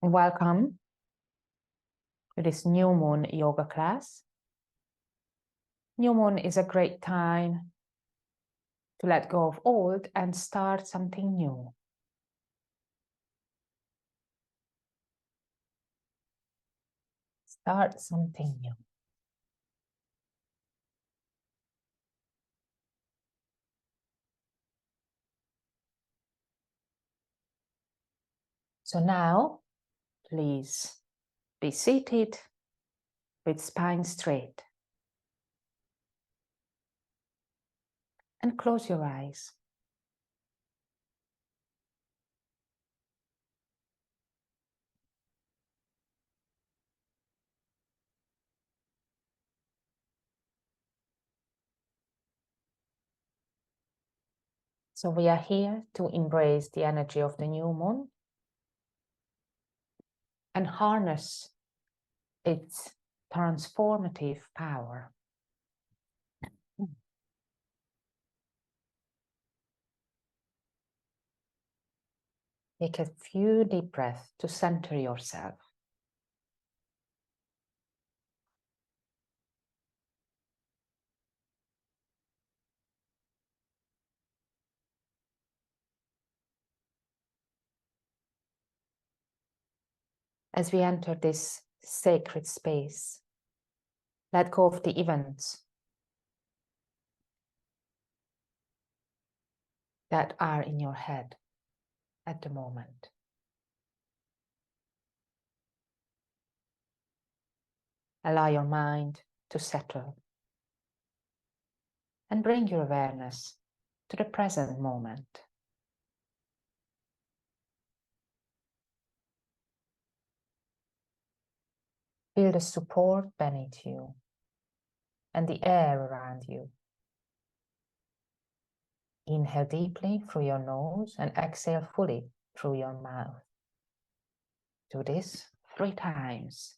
Welcome to this new moon yoga class. New moon is a great time to let go of old and start something new. Start something new. So now, please be seated with spine straight and close your eyes. So we are here to embrace the energy of the new moon and harness its transformative power. Take a few deep breaths to center yourself. As we enter this sacred space, let go of the events that are in your head at the moment. Allow your mind to settle and bring your awareness to the present moment. Feel the support beneath you and the air around you. Inhale deeply through your nose and exhale fully through your mouth. Do this 3 times.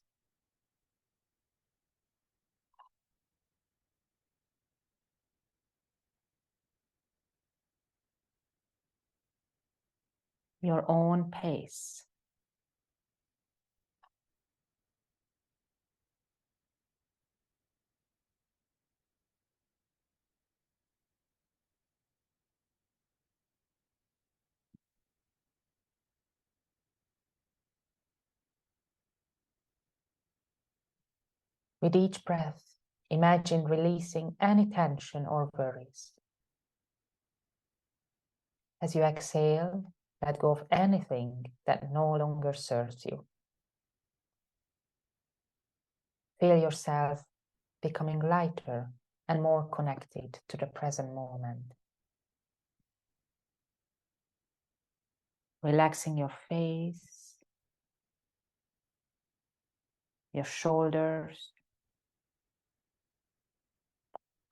Your own pace. With each breath, imagine releasing any tension or worries. As you exhale, let go of anything that no longer serves you. Feel yourself becoming lighter and more connected to the present moment. Relaxing your face, your shoulders,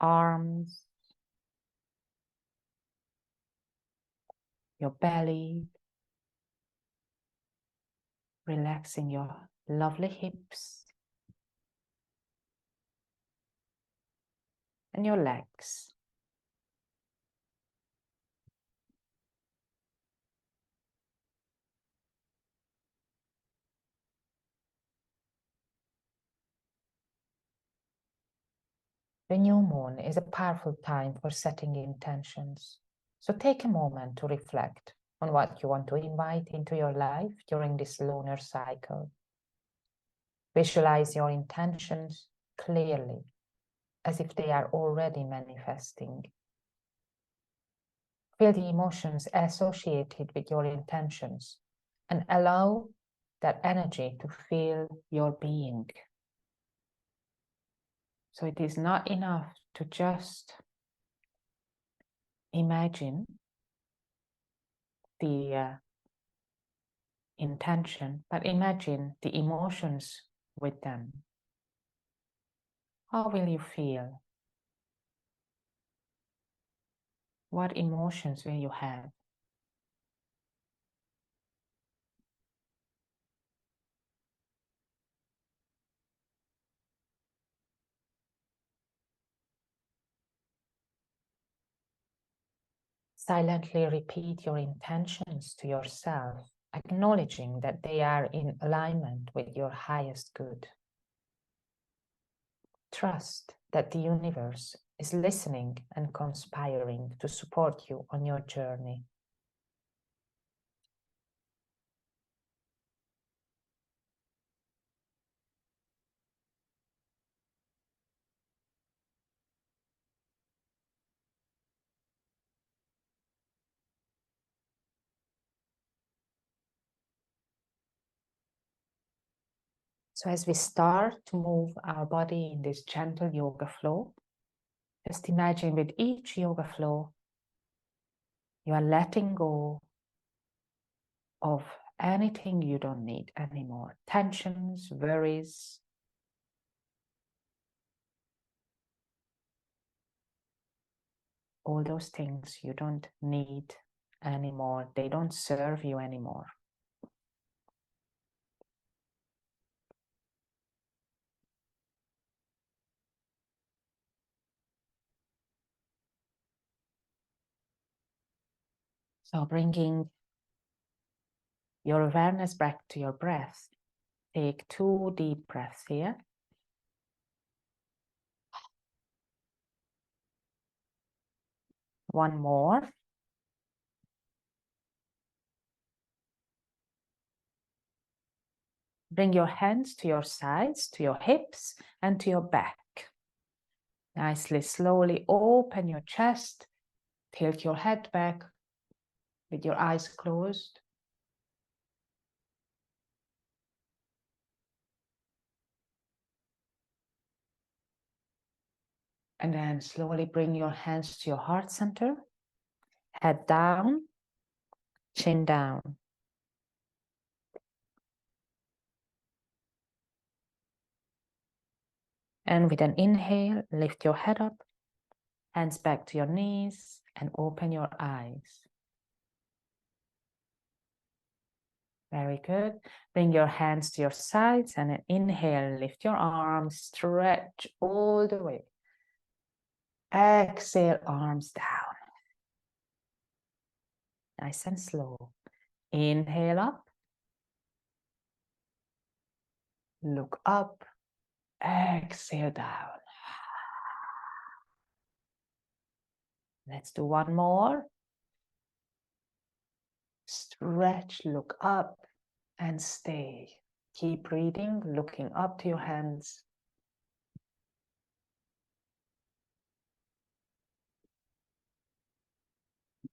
arms, your belly. Relaxing your lovely hips and your legs. The new moon is a powerful time for setting intentions. So take a moment to reflect on what you want to invite into your life during this lunar cycle. Visualize your intentions clearly, as if they are already manifesting. Feel the emotions associated with your intentions and allow that energy to fill your being. So it is not enough to just imagine the intention, but imagine the emotions with them. How will you feel? What emotions will you have? Silently repeat your intentions to yourself acknowledging that they are in alignment with your highest good. Trust that the universe is listening and conspiring to support you on your journey. So as we start to move our body in this gentle yoga flow, just imagine with each yoga flow, you are letting go of anything you don't need anymore. Tensions, worries, all those things you don't need anymore. They don't serve you anymore. So bringing your awareness back to your breath. Take 2 deep breaths here. One more. Bring your hands to your sides, to your hips, and to your back. Nicely, slowly open your chest. Tilt your head back with your eyes closed. And then slowly bring your hands to your heart center. Head down, chin down. And with an inhale, lift your head up, hands back to your knees, and open your eyes. Very good. Bring your hands to your sides and an inhale, lift your arms, stretch all the way. Exhale, arms down. Nice and slow. Inhale up. Look up. Exhale down. Let's do one more. Stretch, look up, and stay. Keep breathing, looking up to your hands.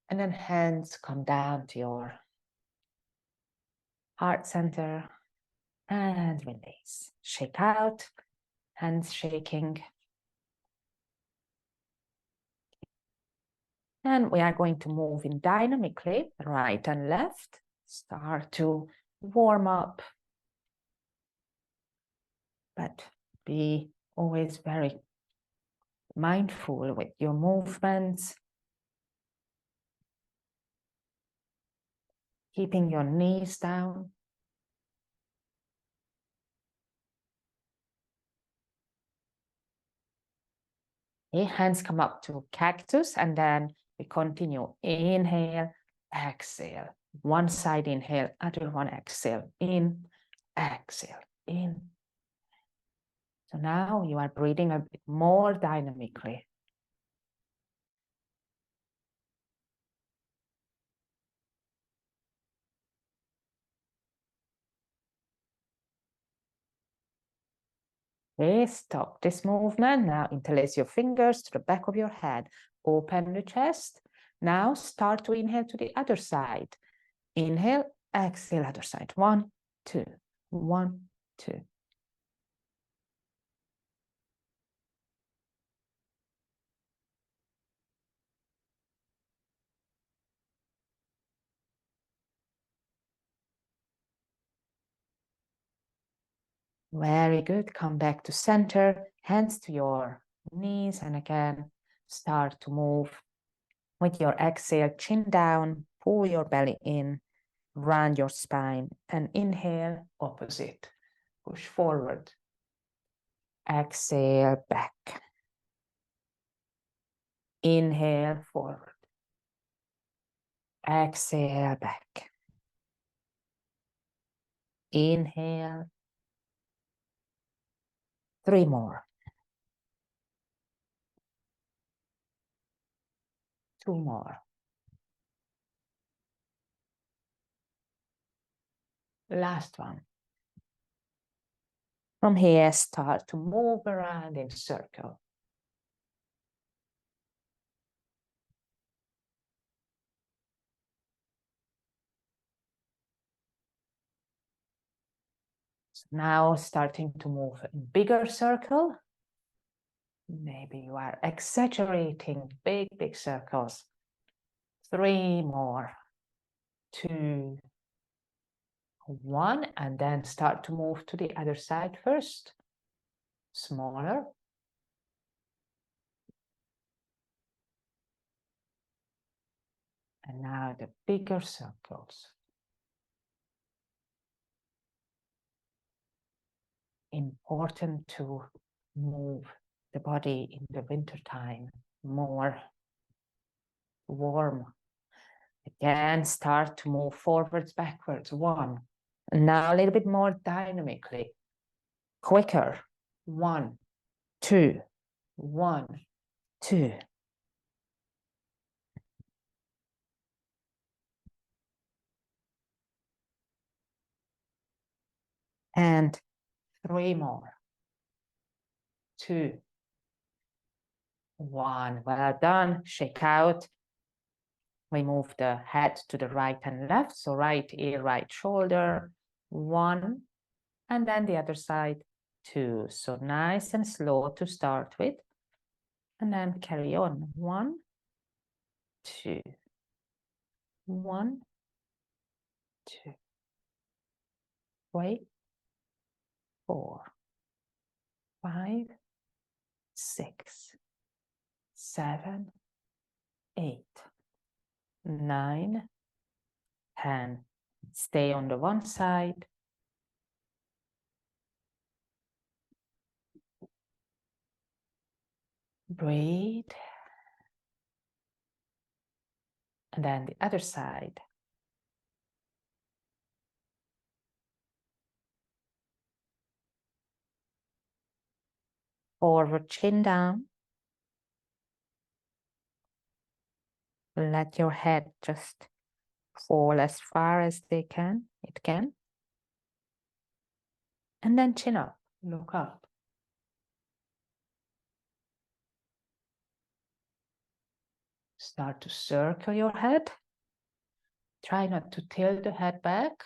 And then hands come down to your heart center and release. Shake out, hands shaking. And we are going to move in dynamically, right and left. Start to warm up, but be always very mindful with your movements. Keeping your knees down. Okay, hands come up to cactus, and then we continue. Inhale, exhale. One side inhale, other one exhale. In, exhale, in. So now you are breathing a bit more dynamically. Okay, stop this movement. Now interlace your fingers to the back of your head. Open the chest. Now start to inhale to the other side. Inhale, exhale, other side. 1, 2, 1, 2. Very good. Come back to center, hands to your knees, and again, start to move with your exhale, chin down, pull your belly in, round your spine, and inhale, opposite. Push forward. Exhale, back. Inhale, forward. Exhale, back. Inhale. 3 more. 2 more. Last one. From here, start to move around in circle. So now starting to move in bigger circle. Maybe you are exaggerating big circles. 3 more. 2, 1, and then start to move to the other side first. Smaller. And now the bigger circles. Important to move the body in the winter time more warm. Again, start to move forwards, backwards. 1. And now a little bit more dynamically. Quicker. 1, 2, 1, 2. And 3 more. 2, 1. Well done. Shake out. We move the head to the right and left. So right ear, right shoulder. 1. And then the other side. 2. So nice and slow to start with. And then carry on. 1, 2. 1, 2. 3, 4, 5, 6, 7, 8, 9, 10. Stay on the one side. Breathe. And then the other side. Forward, chin down. Let your head just fall as far as it can. And then chin up, look up. Start to circle your head. Try not to tilt the head back.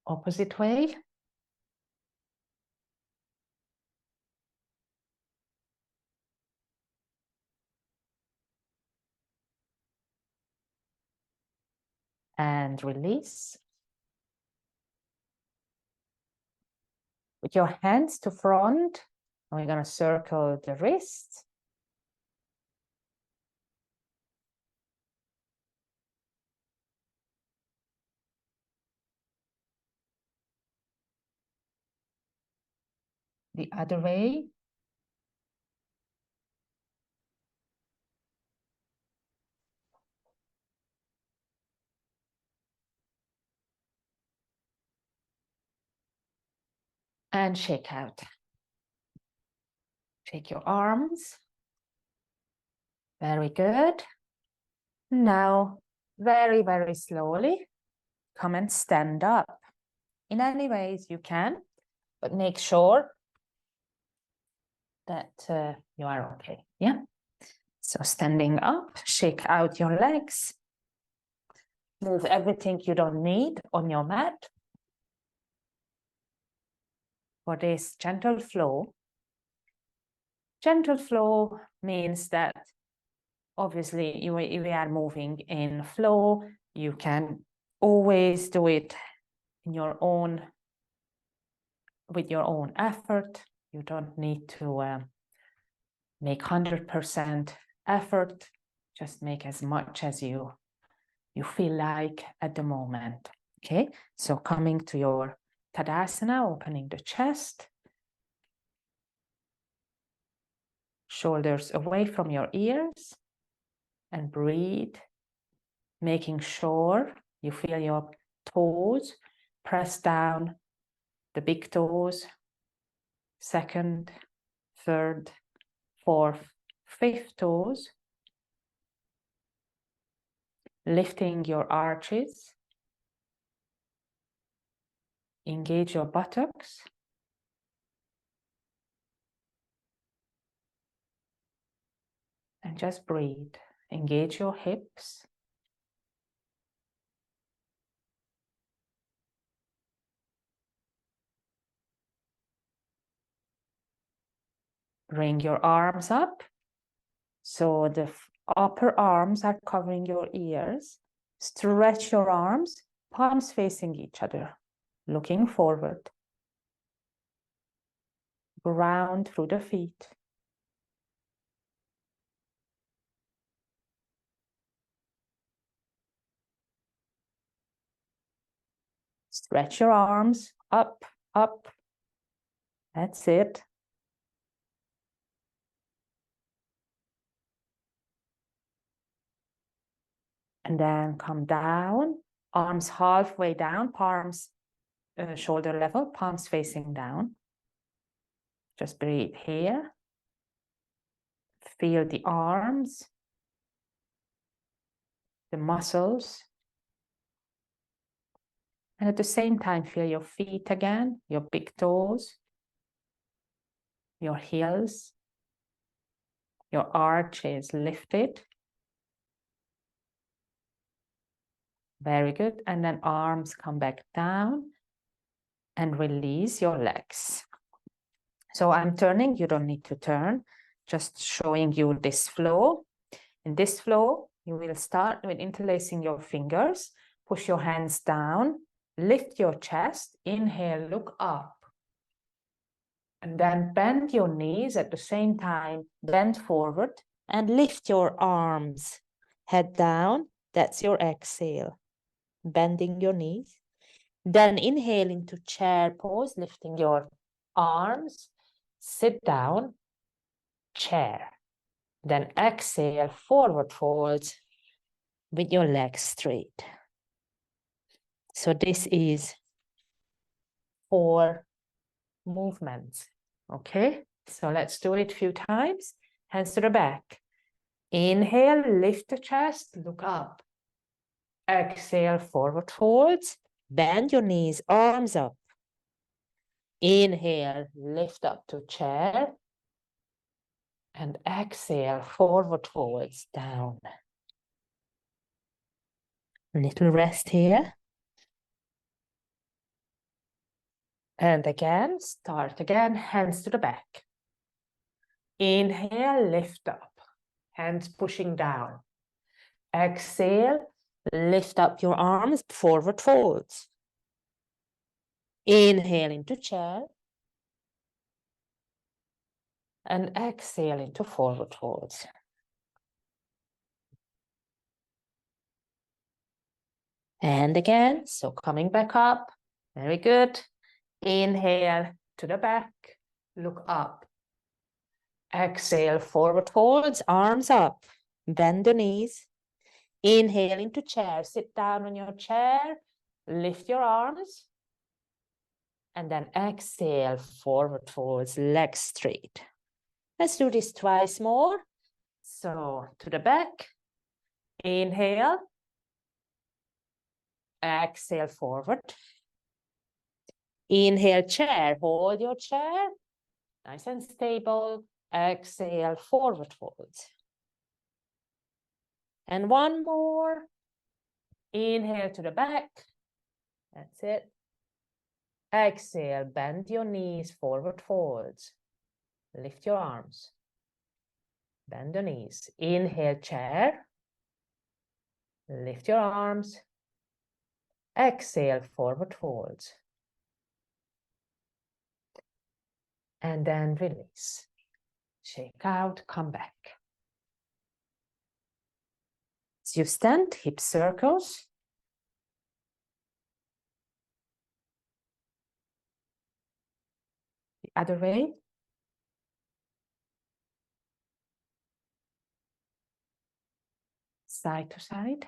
Opposite way. And release. With your hands to front, and we're going to circle the wrists. The other way. And shake out. Shake your arms. Very good. Now, very, very slowly, come and stand up. In any ways you can, but make sure that you are okay. Yeah. So standing up, shake out your legs. Move everything you don't need on your mat. For this gentle flow. Gentle flow means that obviously we are moving in flow. You can always do it in your own, with your own effort. You don't need to make 100% effort. Just make as much as you feel like at the moment. Okay, so coming to your Tadasana, opening the chest. Shoulders away from your ears, and breathe, making sure you feel your toes press down the big toes, second, third, fourth, fifth toes, lifting your arches, engage your buttocks, and just breathe. Engage your hips. Bring your arms up. So the upper arms are covering your ears. Stretch your arms, palms facing each other, looking forward. Ground through the feet. Stretch your arms up, up. That's it. And then come down, arms halfway down, palms shoulder level, palms facing down. Just breathe here. Feel the arms, the muscles. And at the same time, feel your feet again, your big toes, your heels, your arches lifted. Very good. And then arms come back down and release your legs. So I'm turning, you don't need to turn, just showing you this flow. In this flow, you will start with interlacing your fingers, push your hands down, lift your chest, inhale, look up. And then bend your knees at the same time, bend forward and lift your arms. Head down, that's your exhale. Bending your knees. Then inhale into chair pose, lifting your arms. Sit down, chair. Then exhale, forward folds with your legs straight. So this is 4 movements. Okay, so let's do it a few times. Hands to the back. Inhale, lift the chest, look up. Exhale, forward folds. Bend your knees, arms up. Inhale, lift up to chair. And exhale, forward folds down. Little rest here. And again, start again, hands to the back. Inhale, lift up, hands pushing down. Exhale, lift up your arms, forward folds. Inhale into chair. And exhale into forward folds. And again, so coming back up. Very good. Inhale to the back, look up. Exhale, forward folds, arms up. Bend the knees. Inhale into chair. Sit down on your chair. Lift your arms. And then exhale, forward folds, legs straight. Let's do this twice more. So to the back. Inhale. Exhale, forward. Inhale, chair. Hold your chair. Nice and stable. Exhale, forward folds. And one more. Inhale to the back. That's it. Exhale, bend your knees, forward folds. Lift your arms. Bend the knees. Inhale, chair. Lift your arms. Exhale, forward folds. And then release. Shake out, come back. As you stand, hip circles. The other way. side to side.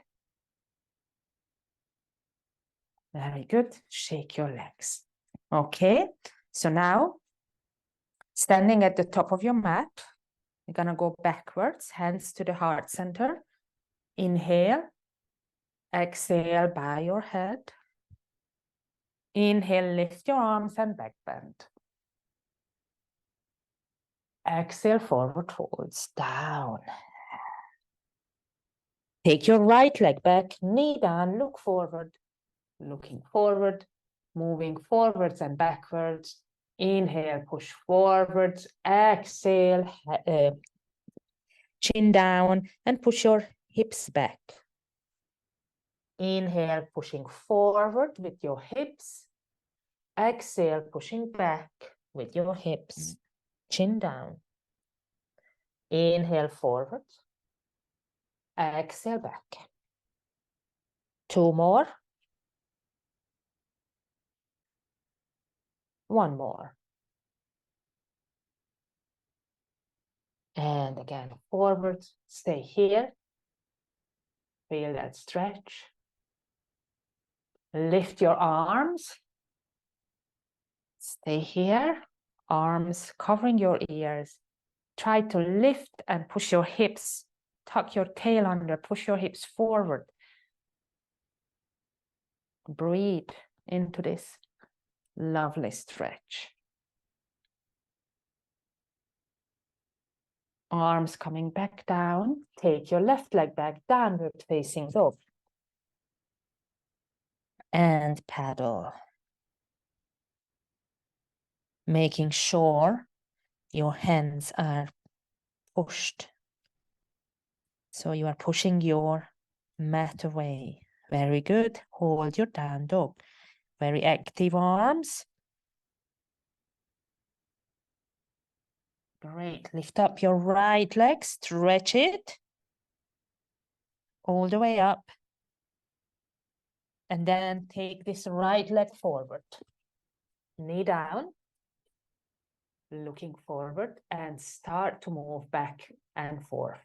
Very good. Shake your legs. Okay, so now standing at the top of your mat, you're gonna go backwards, hands to the heart center. Inhale, exhale, bow your head. Inhale, lift your arms and back bend. Exhale, forward folds, down. Take your right leg back, knee down, look forward, looking forward, moving forwards and backwards. Inhale, push forwards, exhale, chin down and push your hips back. Inhale, pushing forward with your hips. Exhale, pushing back with your hips, chin down. Inhale, forward. Exhale, back. 2 more. 1 more. And again, forward. Stay here. Feel that stretch. Lift your arms. Stay here. Arms covering your ears. Try to lift and push your hips. Tuck your tail under. Push your hips forward. Breathe into this lovely stretch. Arms coming back down. Take your left leg back, downward facing dog. And paddle. Making sure your hands are pushed. So you are pushing your mat away. Very good. Hold your down dog. Very active arms. Great. Lift up your right leg. Stretch it. All the way up. And then take this right leg forward. Knee down. Looking forward and start to move back and forth.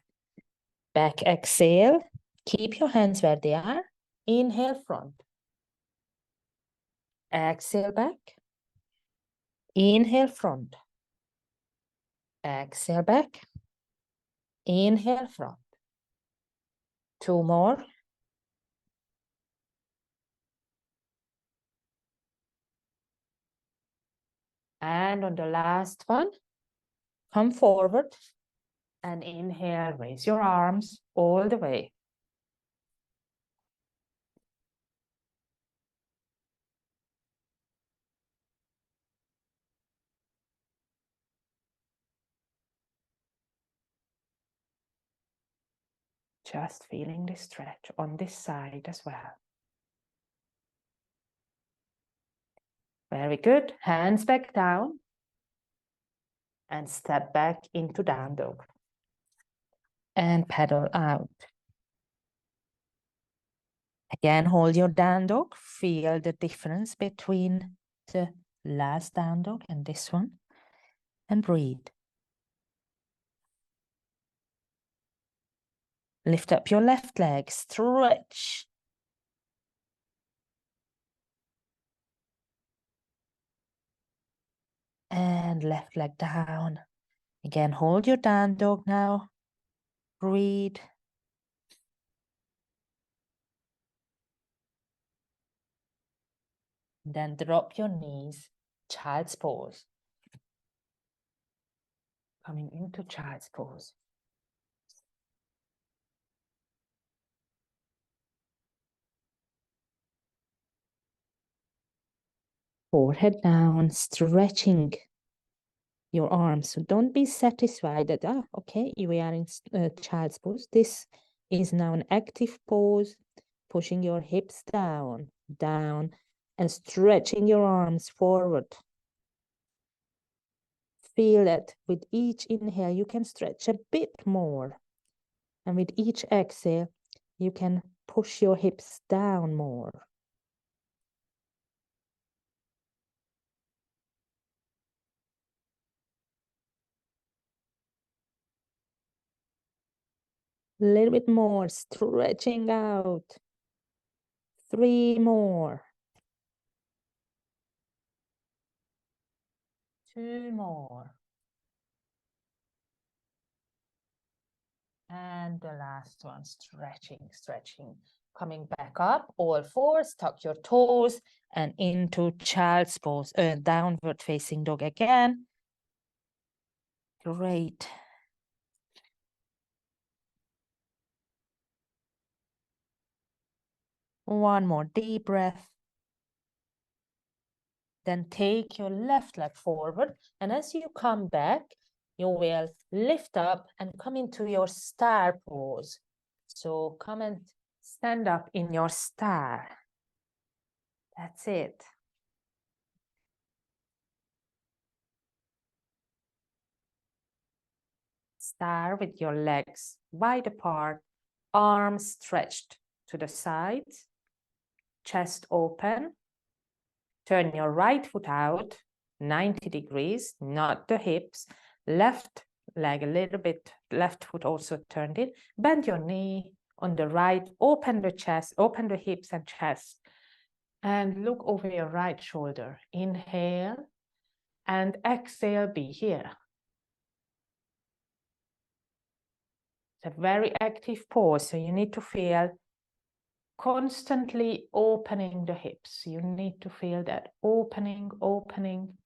Back exhale. Keep your hands where they are. Inhale front. Exhale back. Inhale front. Exhale back. Inhale front. 2 more. And on the last one, come forward and inhale, raise your arms all the way. Just feeling the stretch on this side as well. Very good. Hands back down. And step back into down dog. And paddle out. Again, hold your down dog. Feel the difference between the last down dog and this one. And breathe. Lift up your left leg. Stretch. And left leg down. Again, hold your down dog now. Breathe. Then drop your knees. Child's pose. Coming into child's pose. Forehead down, stretching your arms. So don't be satisfied that, okay, we are in child's pose. This is now an active pose, pushing your hips down, down, and stretching your arms forward. Feel that with each inhale, you can stretch a bit more. And with each exhale, you can push your hips down more. A little bit more, stretching out. 3 more. 2 more. And the last one, stretching, stretching. Coming back up, all fours, tuck your toes, and into child's pose, downward facing dog again. Great. One more deep breath. Then take your left leg forward, and as you come back, you will lift up and come into your star pose. So come and stand up in your star. That's it. Star with your legs wide apart, arms stretched to the sides, chest open. Turn your right foot out, 90 degrees, not the hips. Left leg a little bit, left foot also turned in. Bend your knee on the right, open the chest, open the hips and chest. And look over your right shoulder. Inhale and exhale, be here. It's a very active pose, so you need to feel constantly opening the hips. You need to feel that opening, opening.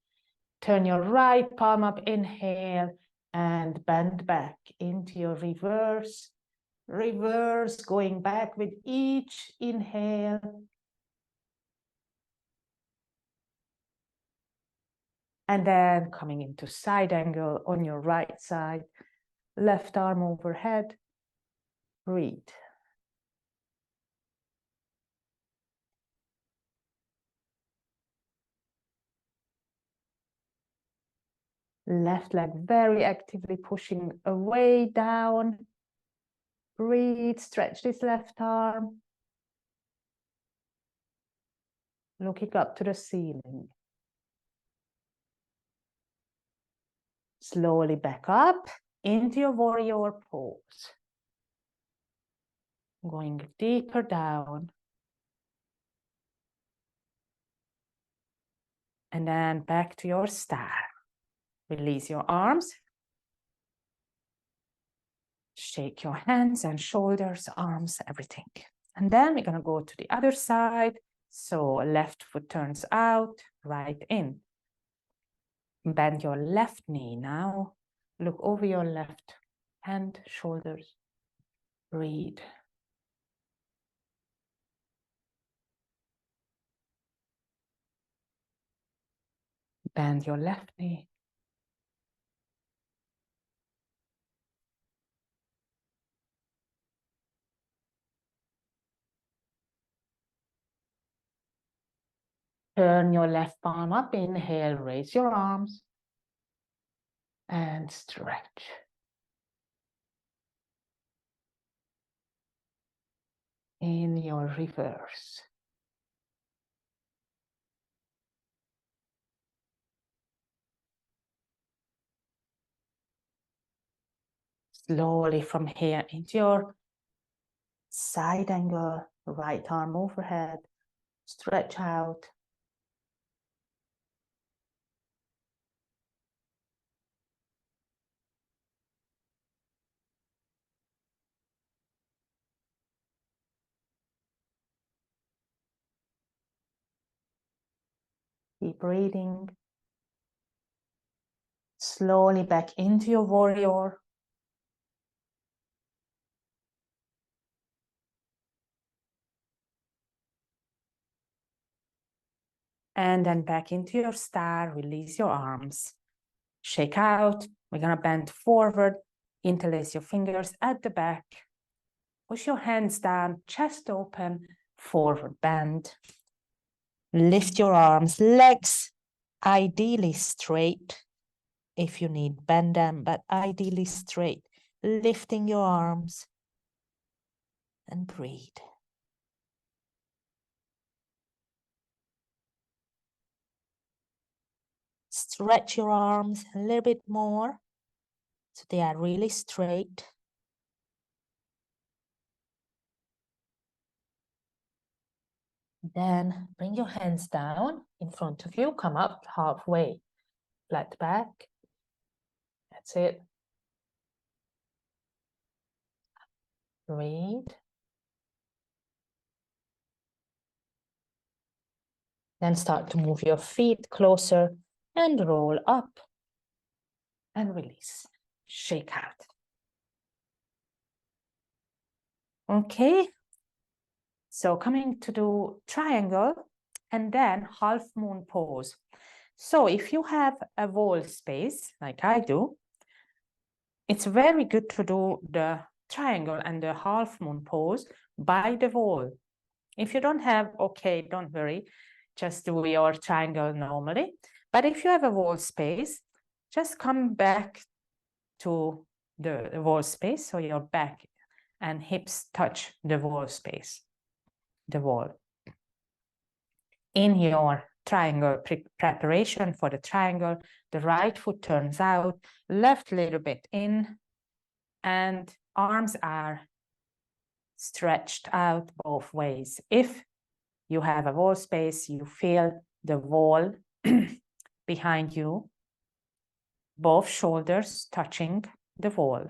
Turn your right palm up, inhale, and bend back into your reverse. Reverse, going back with each inhale. And then coming into side angle on your right side. Left arm overhead. Breathe. Left leg very actively pushing away down. Breathe, stretch this left arm. Looking up to the ceiling. Slowly back up into your warrior pose. Going deeper down. And then back to your star. Release your arms. Shake your hands and shoulders, arms, everything. And then we're going to go to the other side. So left foot turns out, right in. Bend your left knee now. Look over your left hand, shoulders. Breathe. Bend your left knee. Turn your left palm up. Inhale, raise your arms. And stretch. In your reverse. Slowly from here into your side angle, right arm overhead, stretch out. Keep breathing. Slowly back into your warrior. And then back into your star, release your arms. Shake out. We're gonna bend forward, interlace your fingers at the back. Push your hands down, chest open, forward bend. Lift your arms, legs, ideally straight. If you need, bend them, but ideally straight. Lifting your arms and breathe. Stretch your arms a little bit more so they are really straight. Then bring your hands down in front of you, come up halfway, flat back. That's it. Breathe. Then start to move your feet closer and roll up and release. Shake out. Okay. So coming to do triangle and then half moon pose. So if you have a wall space, like I do, it's very good to do the triangle and the half moon pose by the wall. If you don't have, okay, don't worry, just do your triangle normally. But if you have a wall space, just come back to the wall space, so your back and hips touch the wall space, the wall. In your triangle preparation for the triangle, the right foot turns out, left little bit in, and arms are stretched out both ways. If you have a wall space, you feel the wall behind you, both shoulders touching the wall,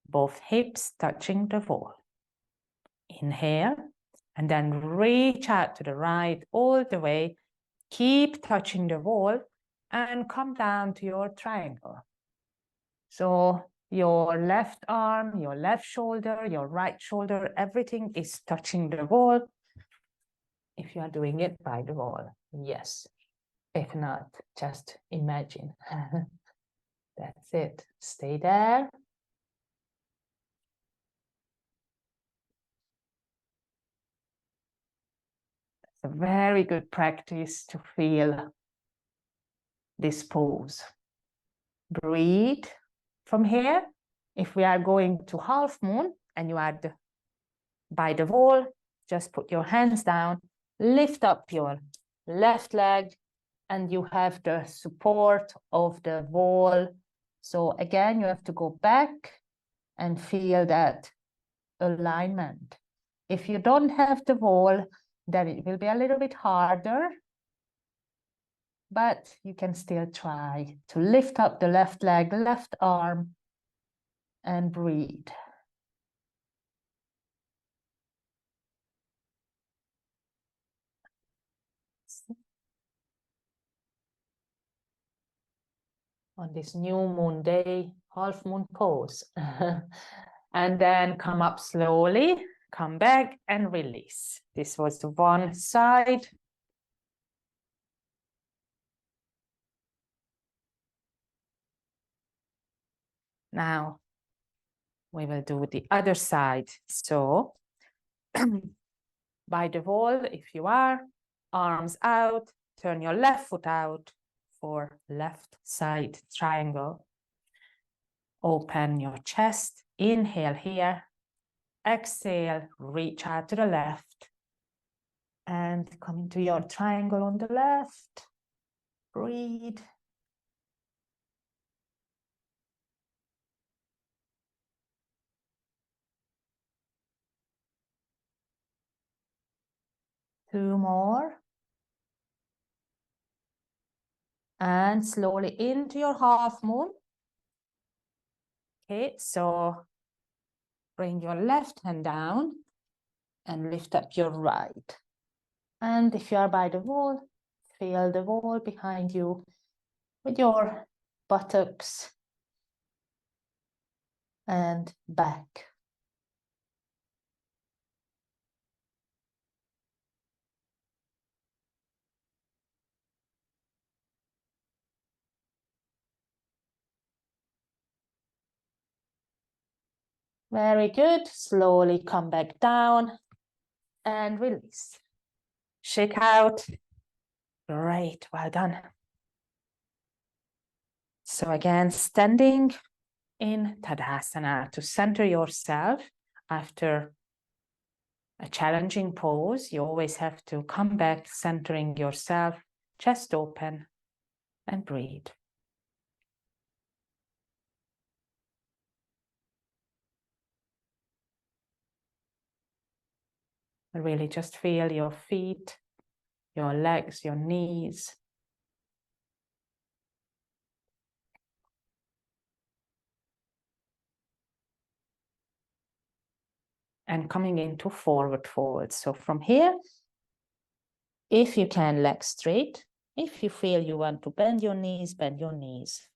both hips touching the wall. Inhale, and then reach out to the right all the way. Keep touching the wall and come down to your triangle. So your left arm, your left shoulder, your right shoulder, everything is touching the wall. If you are doing it by the wall, yes. If not, just imagine. That's it. Stay there. It's a very good practice to feel this pose. Breathe from here. If we are going to half moon and you are by the wall, just put your hands down, lift up your left leg, and you have the support of the wall. So again, you have to go back and feel that alignment. If you don't have the wall, then it will be a little bit harder, but you can still try to lift up the left leg, left arm, and breathe. On this new moon day, half moon pose. And then come up slowly, come back and release. This was the one side. Now we will do the other side. So by the wall, if you are, arms out, turn your left foot out for left side triangle. Open your chest, inhale here, exhale, reach out to the left, and come into your triangle on the left. Breathe. Two more. And slowly into your half moon. Okay, so bring your left hand down and lift up your right. And if you are by the wall, feel the wall behind you with your buttocks and back. Very good. Slowly come back down and release. Shake out. Great, well done. So again, standing in Tadasana to center yourself after a challenging pose. You always have to come back, centering yourself, chest open, and breathe. Really just feel your feet, your legs, your knees. And coming into forward fold. So from here, if you can, legs straight. If you feel you want to bend your knees, bend your knees.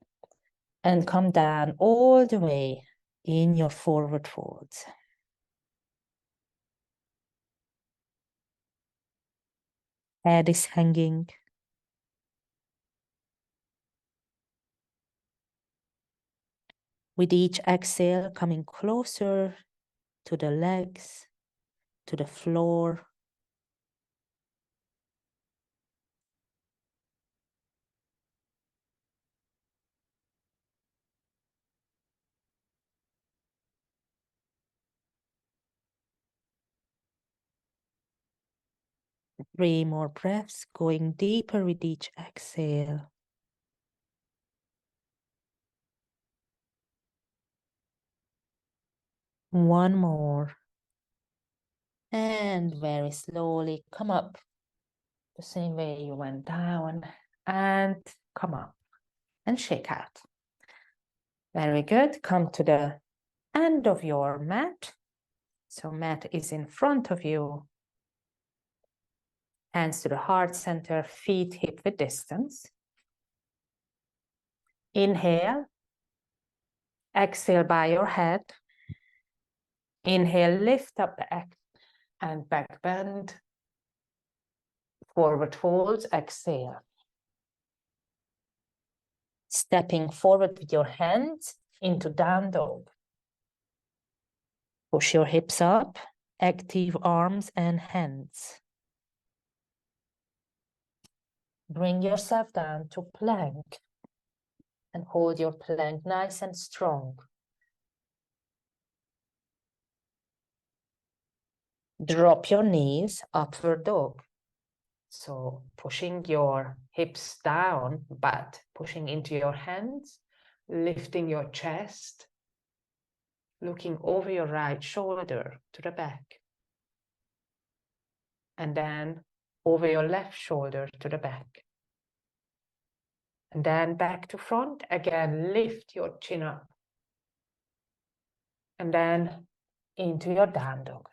And come down all the way in your forward folds. Head is hanging. With each exhale, coming closer to the legs, to the floor. Three more breaths, going deeper with each exhale. One more. And very slowly come up the same way you went down and come up and shake out. Very good. Come to the end of your mat. So mat is in front of you. Hands to the heart center, feet hip width distance. Inhale. Exhale by your head. Inhale, lift up and back bend. Forward folds, exhale. Stepping forward with your hands into down dog. Push your hips up, active arms and hands. Bring yourself down to plank and hold your plank nice and strong. Drop your knees, upward dog. So pushing your hips down, but pushing into your hands, lifting your chest, looking over your right shoulder to the back. And then over your left shoulder to the back. And then back to front, again, lift your chin up. And then into your down dog.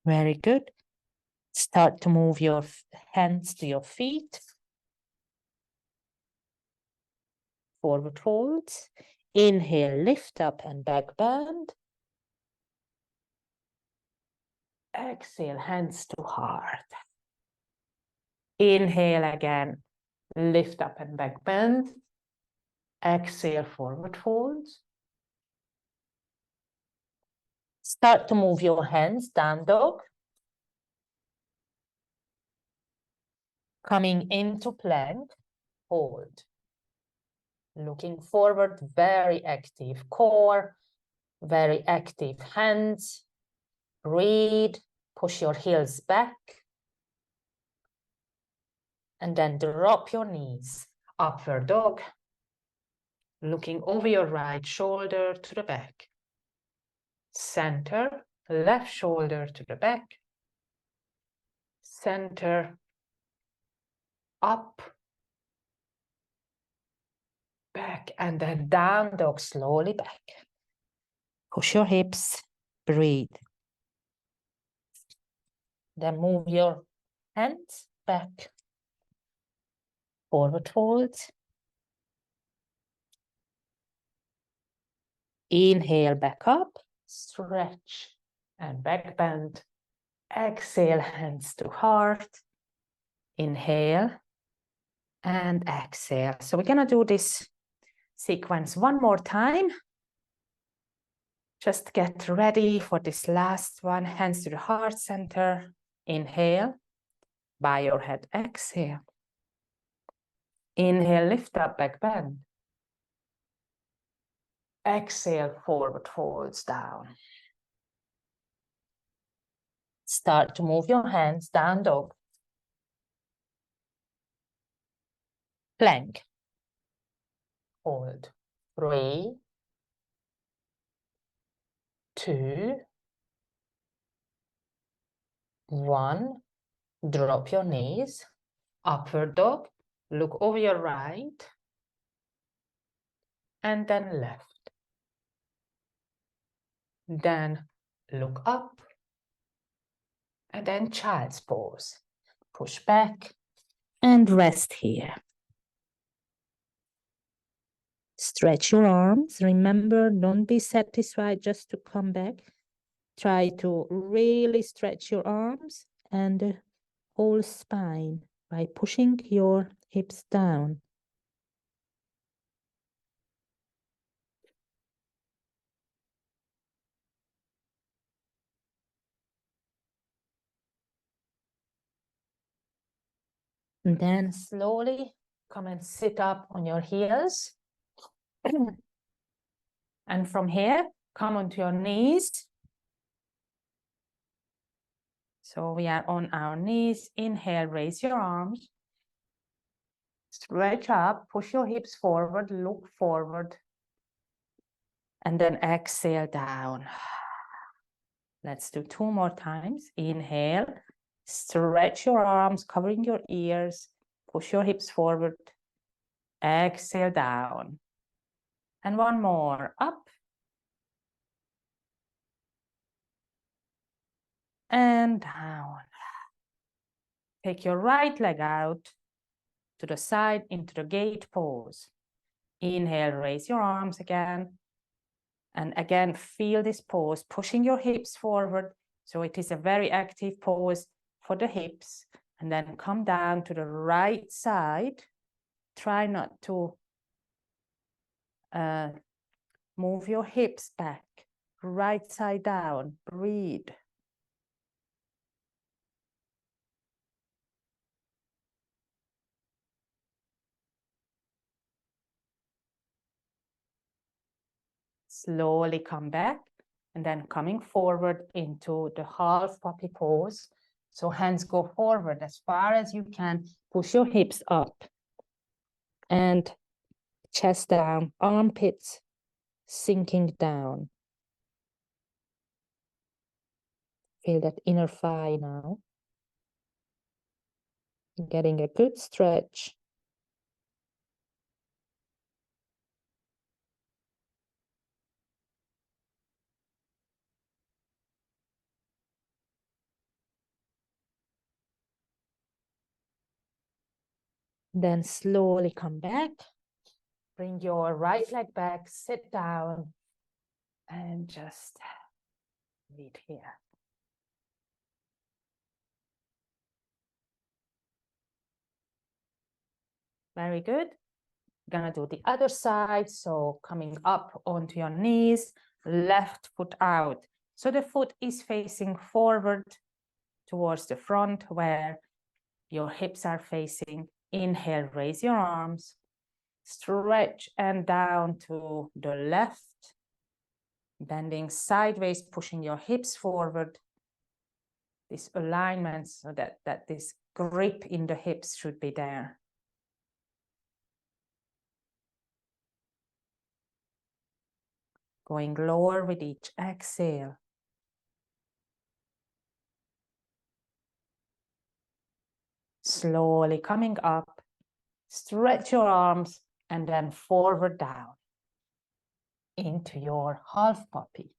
Very good. Start to move your hands to your feet. Forward folds. Inhale, lift up and back bend. Exhale, hands to heart. Inhale again, lift up and back bend. Exhale, forward folds. Start to move your hands, down dog. Coming into plank, hold. Looking forward, very active core, very active hands. Breathe, push your heels back. And then drop your knees, upward dog. Looking over your right shoulder to the back. Center, left shoulder to the back. Center, up, back, and then down dog, slowly back. Push your hips, breathe. Then move your hands back. Forward folds. Inhale, back up, stretch, and back bend. Exhale, hands to heart. Inhale, and exhale. So we're gonna do this sequence one more time. Just get ready for this last one. Hands to the heart center. Inhale, bow your head, exhale. Inhale, lift up, back bend. Exhale, forward folds down. Start to move your hands, down dog. Plank. Hold. 3, 2, 1. Drop your knees. Upward dog. Look over your right. And then left. Then look up. And then child's pose. Push back and rest here. Stretch your arms. Remember, don't be satisfied just to come back. Try to really stretch your arms and the whole spine by pushing your hips down. And then slowly come and sit up on your heels. And from here, come onto your knees. So we are on our knees. Inhale, raise your arms. Stretch up, push your hips forward, look forward. And then exhale down. Let's do 2 more times. Inhale, stretch your arms, covering your ears. Push your hips forward. Exhale down. And 1 more. Up. And down. Take your right leg out to the side into the gate pose. Inhale, raise your arms again. And again, feel this pose, pushing your hips forward. So it is a very active pose for the hips. And then come down to the right side. Try not to move your hips back. Right side down. Breathe. Slowly come back. And then coming forward into the half puppy pose. So hands go forward as far as you can. Push your hips up. And chest down, armpits sinking down. Feel that inner thigh now. Getting a good stretch. Then slowly come back. Bring your right leg back, sit down, and just meet here. Very good. Gonna do the other side. So coming up onto your knees, left foot out. So the foot is facing forward towards the front where your hips are facing. Inhale, raise your arms. Stretch and down to the left. Bending sideways, pushing your hips forward. This alignment so that this grip in the hips should be there. Going lower with each exhale. Slowly coming up. Stretch your arms and then forward down into your half puppy.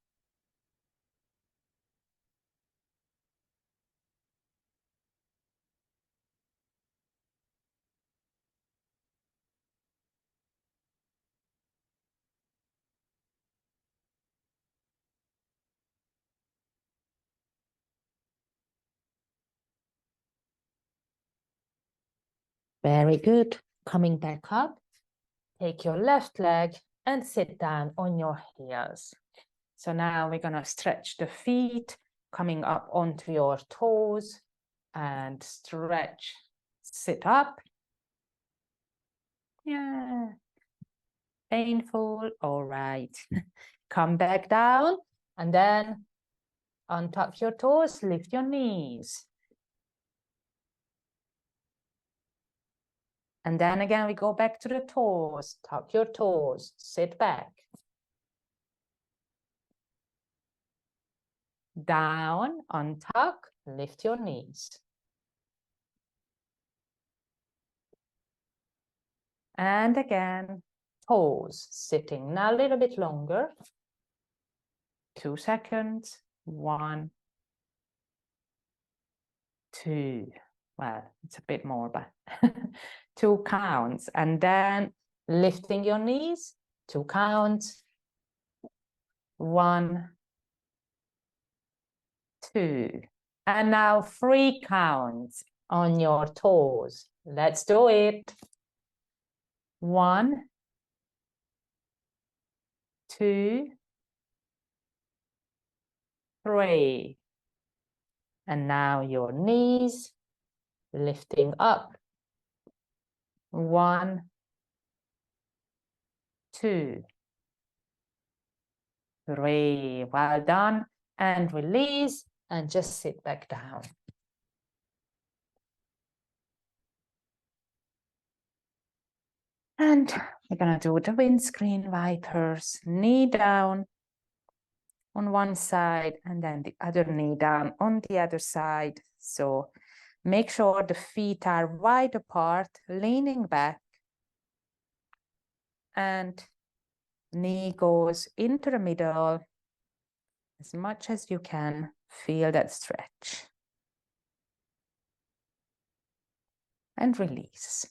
Very good. Coming back up. Take your left leg and sit down on your heels. So now we're gonna stretch the feet, coming up onto your toes and stretch, sit up. Yeah, painful, all right. Come back down and then untap your toes, lift your knees. And then again, we go back to the toes, tuck your toes, sit back. down, untuck, lift your knees. And again, toes sitting now a little bit longer. 2 seconds, 1, 2. Well, it's a bit more, but 2 counts. And then lifting your knees, 2 counts, 1, 2. And now 3 counts on your toes. Let's do it. 1, 2, 3. And now your knees lifting up. 1, 2, 3. Well done. And release and just sit back down. And we're going to do the windscreen wipers. Knee down on one side and then the other knee down on the other side. So make sure the feet are wide apart, leaning back. And knee goes into the middle as much as you can. Feel that stretch. And release.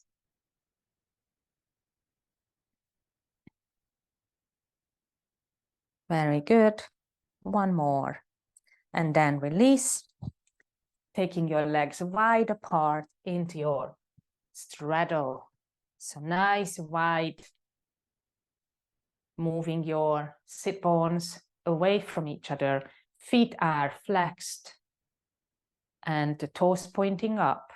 Very good. One more. And then release. Taking your legs wide apart into your straddle. So nice, wide. Moving your sit bones away from each other. Feet are flexed and the toes pointing up.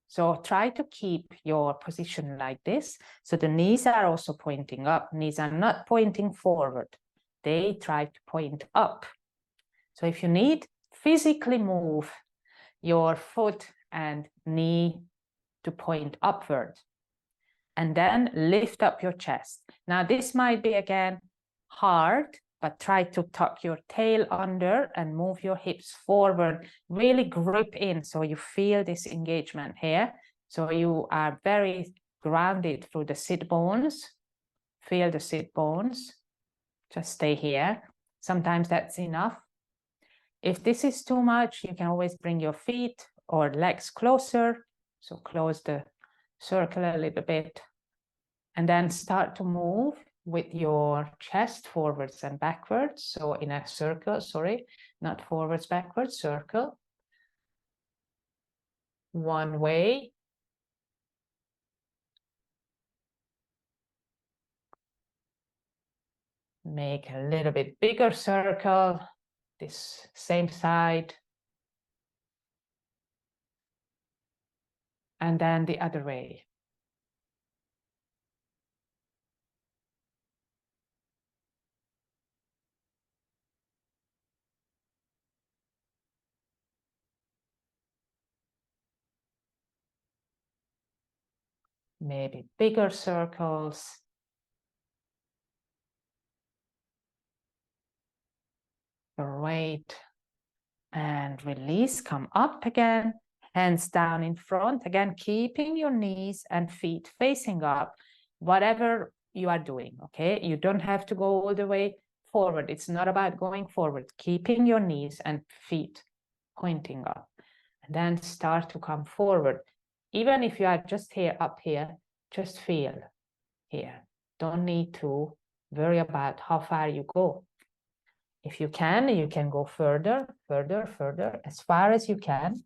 So try to keep your position like this. So the knees are also pointing up. Knees are not pointing forward. They try to point up. So if you need, physically move your foot and knee to point upward. And then lift up your chest. Now this might be again hard, but try to tuck your tail under and move your hips forward. Really grip in so you feel this engagement here. So you are very grounded through the sit bones. Feel the sit bones. Just stay here. Sometimes that's enough. If this is too much, you can always bring your feet or legs closer. So close the circle a little bit. And then start to move with your chest forwards and backwards. So in a circle, sorry, not forwards, backwards, circle. One way. Make a little bit bigger circle, this same side. And then the other way. Maybe bigger circles. Great. And release, come up again. Hands down in front. Again, keeping your knees and feet facing up. Whatever you are doing, okay? You don't have to go all the way forward. It's not about going forward. Keeping your knees and feet pointing up. And then start to come forward. Even if you are just here, up here, just feel here. Don't need to worry about how far you go. If you can go further, further, further, as far as you can,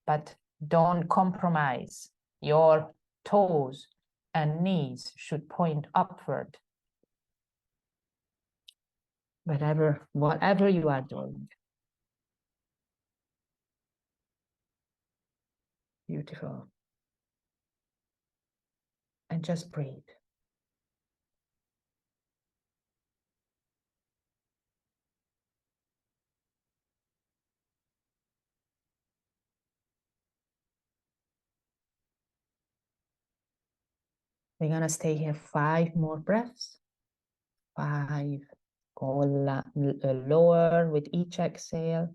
but don't compromise. Your toes and knees should point upward. Whatever you are doing. Beautiful. And just breathe. We're going to stay here 5 more breaths. 5. Go lower with each exhale.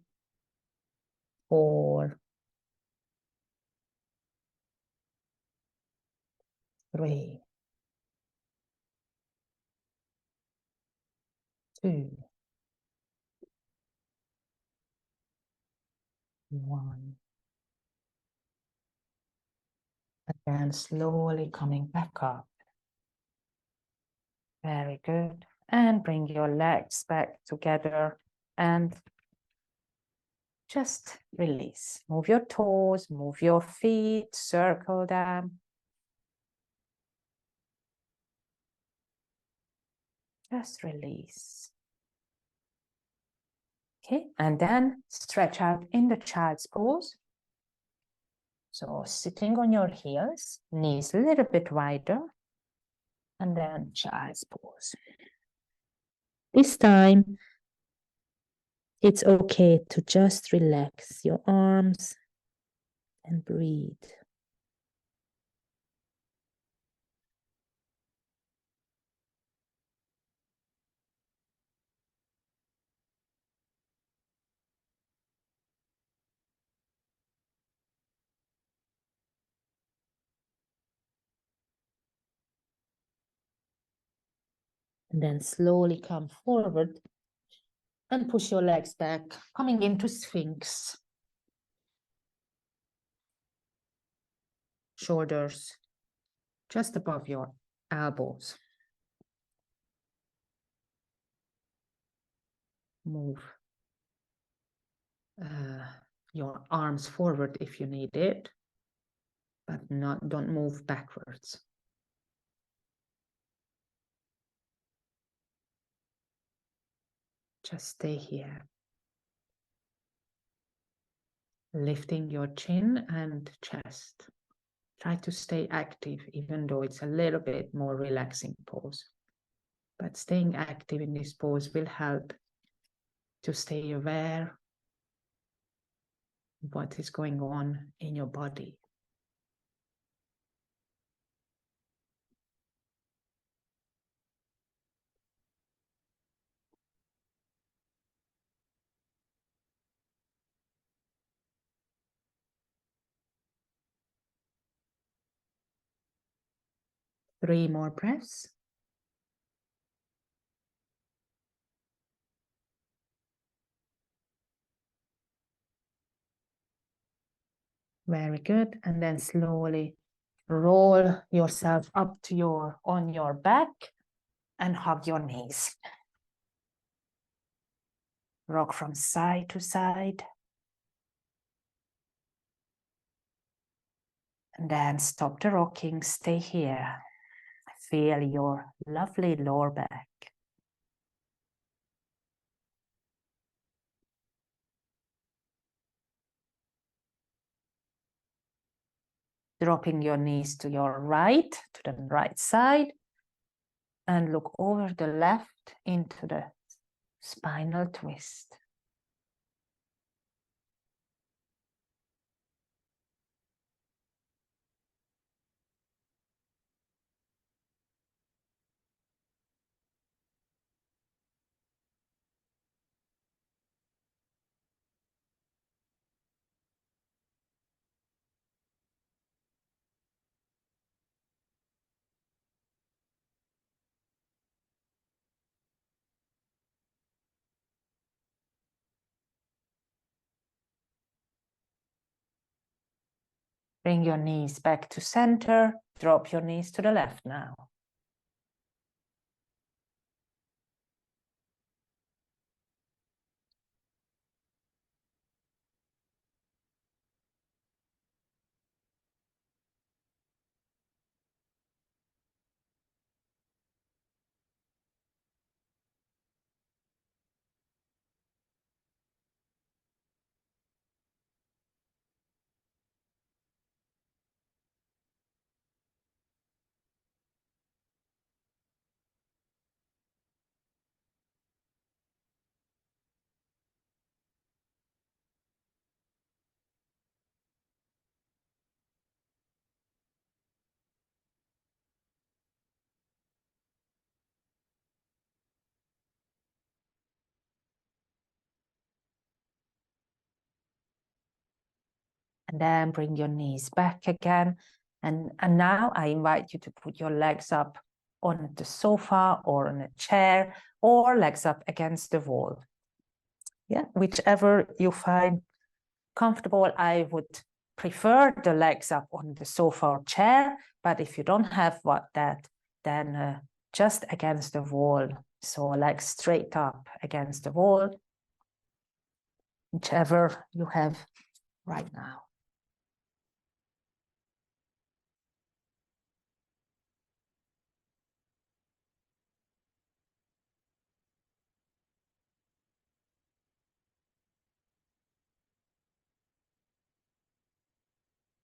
4, 3, 2, 1. And then slowly coming back up. Very good. And bring your legs back together and just release. Move your toes, move your feet, circle them. Just release. Okay, and then stretch out in the child's pose. So sitting on your heels, knees a little bit wider, and then child's pose. This time, it's okay to just relax your arms and breathe. And then slowly come forward and push your legs back, coming into Sphinx. Shoulders just above your elbows. Move your arms forward if you need it, but don't move backwards. Just stay here. Lifting your chin and chest. Try to stay active, even though it's a little bit more relaxing pose. But staying active in this pose will help to stay aware of what is going on in your body. Three more breaths. Very good. And then slowly roll yourself up to on your back and hug your knees. Rock from side to side. And then stop the rocking, stay here. Feel your lovely lower back. Dropping your knees to your right, to the right side. And look over the left into the spinal twist. Bring your knees back to center. Drop your knees to the left now. And then bring your knees back again. And now I invite you to put your legs up on the sofa or on a chair, or legs up against the wall. Yeah, whichever you find comfortable. I would prefer the legs up on the sofa or chair, but if you don't have that, then just against the wall. So legs straight up against the wall, whichever you have right now.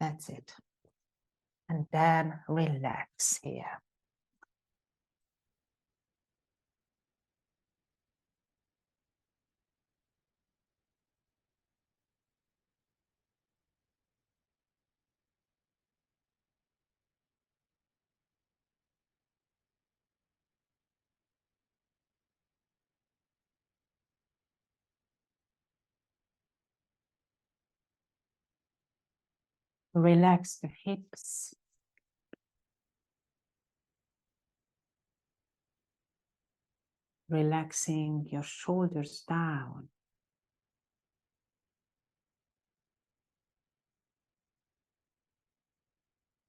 That's it. And then relax here. Relax the hips. Relaxing your shoulders down.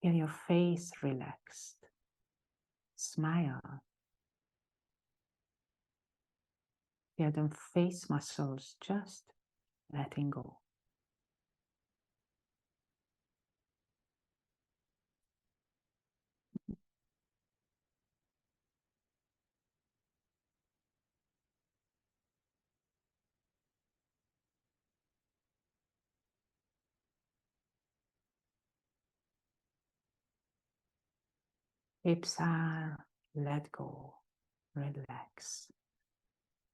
Feel your face relaxed. Smile. Feel the face muscles just letting go. Hips are let go, relax.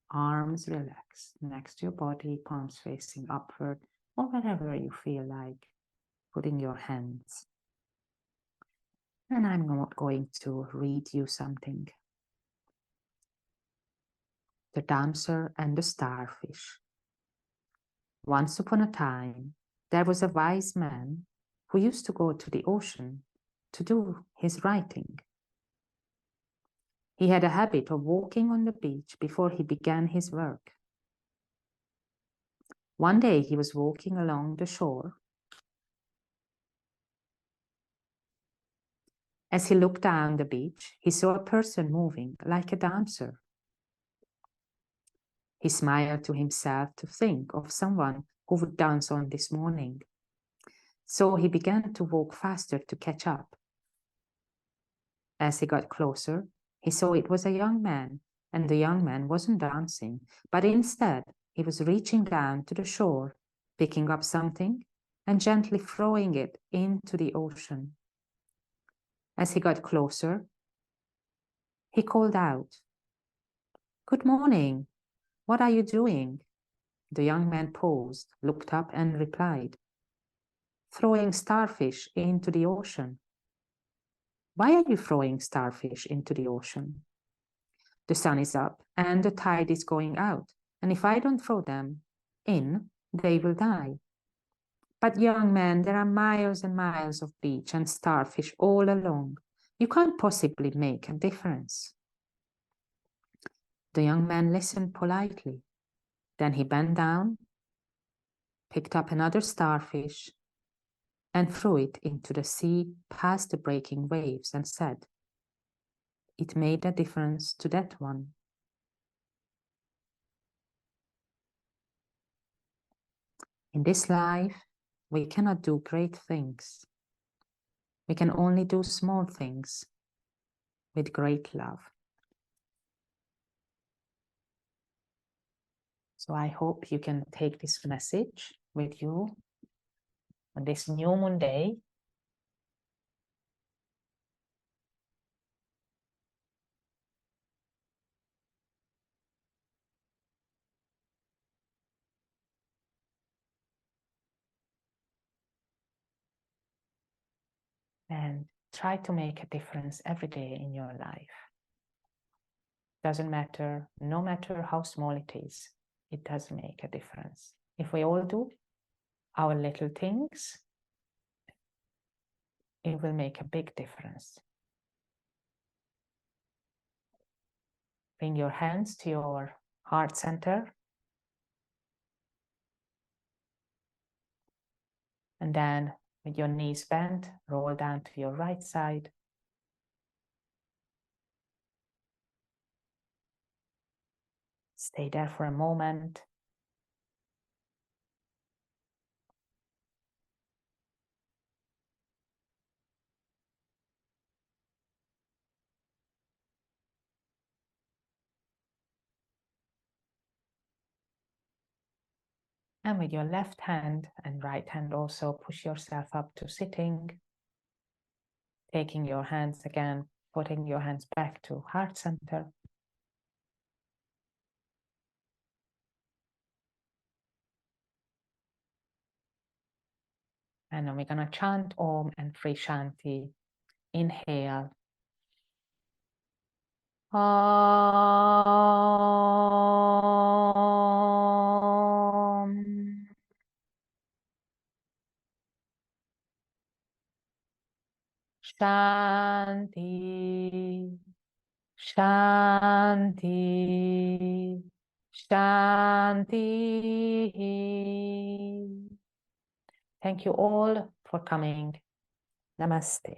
Arms relax next to your body, palms facing upward, or wherever you feel like putting your hands. And I'm not going to read you something. The Dancer and the Starfish. Once upon a time, there was a wise man who used to go to the ocean to do his writing. He had a habit of walking on the beach before he began his work. One day he was walking along the shore. As he looked down the beach, he saw a person moving like a dancer. He smiled to himself to think of someone who would dance on this morning. So he began to walk faster to catch up. As he got closer, he saw it was a young man, and the young man wasn't dancing, but instead he was reaching down to the shore, picking up something and gently throwing it into the ocean. As he got closer, he called out, "Good morning. What are you doing?" The young man paused, looked up and replied, "Throwing starfish into the ocean." "Why are you throwing starfish into the ocean?" "The sun is up and the tide is going out, and if I don't throw them in, they will die." "But young man, there are miles and miles of beach and starfish all along. You can't possibly make a difference." The young man listened politely. Then he bent down, picked up another starfish, and threw it into the sea past the breaking waves and said, "It made a difference to that one." In this life, we cannot do great things. We can only do small things with great love. So I hope you can take this message with you on this new moon day. And try to make a difference every day in your life. Doesn't matter, no matter how small it is, it does make a difference. If we all do our little things, it will make a big difference. Bring your hands to your heart center. And then with your knees bent, roll down to your right side. Stay there for a moment. And with your left hand and right hand also, push yourself up to sitting. Taking your hands again, putting your hands back to heart center. And then we're going to chant Om and Free Shanti. Inhale. Om. Shanti. Shanti. Shanti. Thank you all for coming. Namaste.